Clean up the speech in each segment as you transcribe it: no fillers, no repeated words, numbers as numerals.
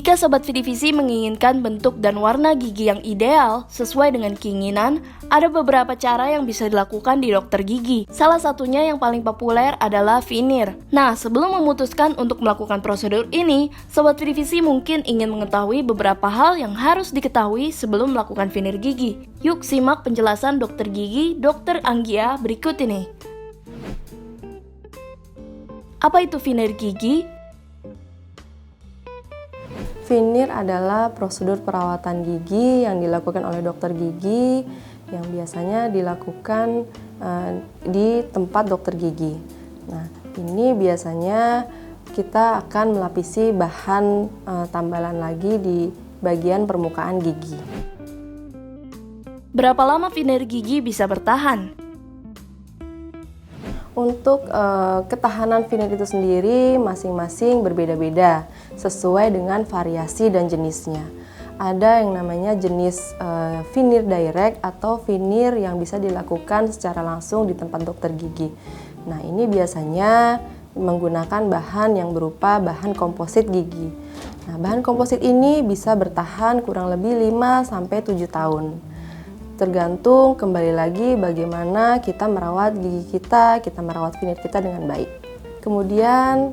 Jika Sobat Vidivisi menginginkan bentuk dan warna gigi yang ideal sesuai dengan keinginan, ada beberapa cara yang bisa dilakukan di dokter gigi. Salah satunya yang paling populer adalah veneer. Nah, sebelum memutuskan untuk melakukan prosedur ini, Sobat Vidivisi mungkin ingin mengetahui beberapa hal yang harus diketahui sebelum melakukan veneer gigi. Yuk simak penjelasan dokter gigi Dr. Anggia berikut ini. Apa itu veneer gigi? Veneer adalah prosedur perawatan gigi yang dilakukan oleh dokter gigi yang biasanya dilakukan di tempat dokter gigi. Nah, ini biasanya kita akan melapisi bahan tambalan lagi di bagian permukaan gigi. Berapa lama veneer gigi bisa bertahan? Untuk ketahanan veneer itu sendiri masing-masing berbeda-beda sesuai dengan variasi dan jenisnya. Ada yang namanya jenis veneer direct atau veneer yang bisa dilakukan secara langsung di tempat dokter gigi. Nah, ini biasanya menggunakan bahan yang berupa bahan komposit gigi. Nah, bahan komposit ini bisa bertahan kurang lebih 5-7 tahun. Tergantung kembali lagi bagaimana kita merawat gigi kita merawat veneer kita dengan baik. Kemudian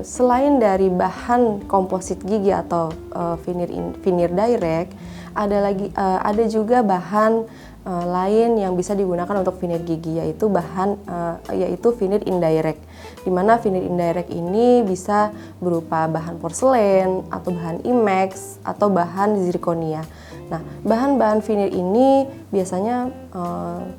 selain dari bahan komposit gigi atau veneer direct, ada juga bahan lain yang bisa digunakan untuk veneer gigi, yaitu veneer indirect. Di mana veneer indirect ini bisa berupa bahan porselen atau bahan IMAX atau bahan zirconia. Nah, bahan-bahan veneer ini biasanya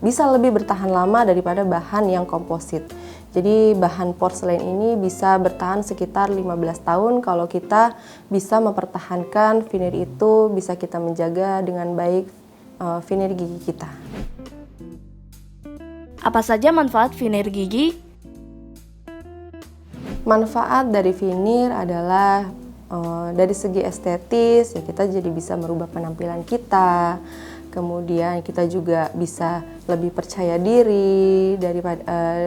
bisa lebih bertahan lama daripada bahan yang komposit. Jadi bahan porselen ini bisa bertahan sekitar 15 tahun kalau kita bisa mempertahankan veneer itu, bisa kita menjaga dengan baik veneer gigi kita. Apa saja manfaat veneer gigi? Manfaat dari veneer adalah dari segi estetis, ya kita jadi bisa merubah penampilan kita. Kemudian kita juga bisa lebih percaya diri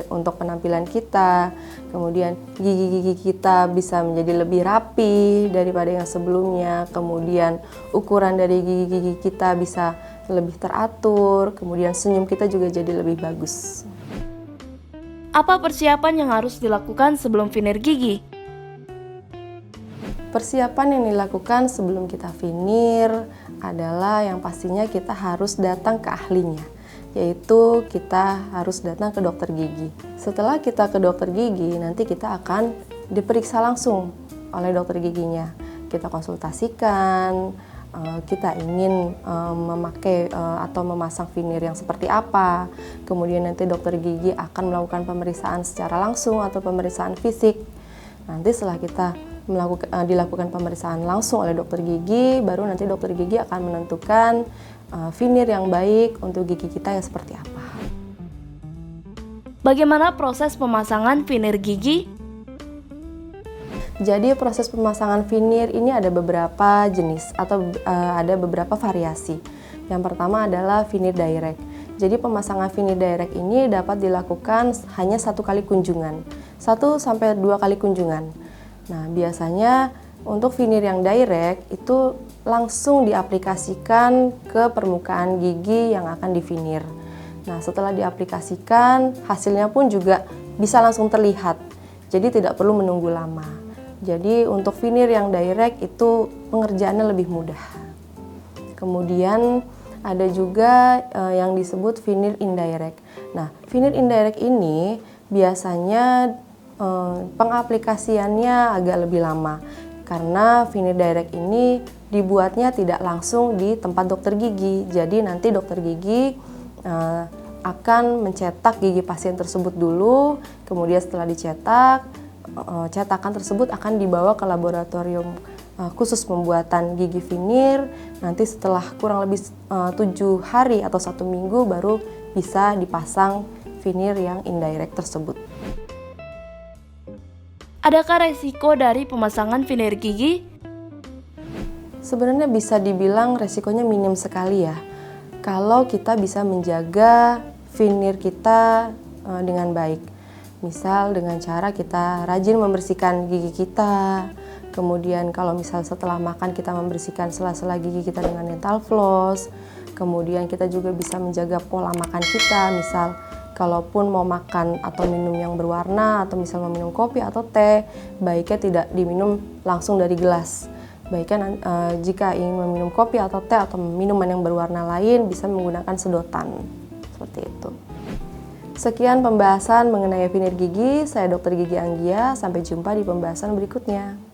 untuk penampilan kita. Kemudian gigi-gigi kita bisa menjadi lebih rapi daripada yang sebelumnya. Kemudian ukuran dari gigi-gigi kita bisa lebih teratur. Kemudian senyum kita juga jadi lebih bagus. Apa persiapan yang harus dilakukan sebelum veneer gigi? Persiapan yang dilakukan sebelum kita veneer adalah yang pastinya kita harus datang ke ahlinya, yaitu kita harus datang ke dokter gigi. Setelah kita ke dokter gigi, nanti kita akan diperiksa langsung oleh dokter giginya. Kita konsultasikan, kita ingin memakai atau memasang veneer yang seperti apa. Kemudian nanti dokter gigi akan melakukan pemeriksaan secara langsung atau pemeriksaan fisik. Nanti setelah kita dilakukan pemeriksaan langsung oleh dokter gigi, baru nanti dokter gigi akan menentukan veneer yang baik untuk gigi kita yang seperti apa. Bagaimana proses pemasangan veneer gigi? Jadi proses pemasangan veneer ini ada beberapa jenis atau ada beberapa variasi. Yang pertama adalah veneer direct. Jadi pemasangan veneer direct ini dapat dilakukan hanya 1 kali kunjungan, 1-2 kali kunjungan. Nah, biasanya untuk veneer yang direct itu langsung diaplikasikan ke permukaan gigi yang akan di veneer. Nah, setelah diaplikasikan, hasilnya pun juga bisa langsung terlihat. Jadi tidak perlu menunggu lama. Jadi untuk veneer yang direct itu pengerjaannya lebih mudah. Kemudian ada juga yang disebut veneer indirect. Nah, veneer indirect ini biasanya pengaplikasiannya agak lebih lama karena veneer direct ini dibuatnya tidak langsung di tempat dokter gigi. Jadi nanti dokter gigi akan mencetak gigi pasien tersebut dulu, kemudian setelah dicetak, cetakan tersebut akan dibawa ke laboratorium khusus pembuatan gigi veneer. Nanti setelah kurang lebih 7 hari atau 1 minggu baru bisa dipasang veneer yang indirect tersebut. Adakah resiko dari pemasangan veneer gigi? Sebenarnya bisa dibilang resikonya minim sekali ya. Kalau kita bisa menjaga veneer kita dengan baik. Misal dengan cara kita rajin membersihkan gigi kita, Kemudian kalau misal setelah makan kita membersihkan sela-sela gigi kita dengan dental floss. Kemudian kita juga bisa menjaga pola makan kita, misal kalaupun mau makan atau minum yang berwarna atau misal mau minum kopi atau teh, baiknya tidak diminum langsung dari gelas. Baiknya jika ingin meminum kopi atau teh atau minuman yang berwarna lain bisa menggunakan sedotan. Seperti itu. Sekian pembahasan mengenai finir gigi. Saya Dr. Gigi Anggia. Sampai jumpa di pembahasan berikutnya.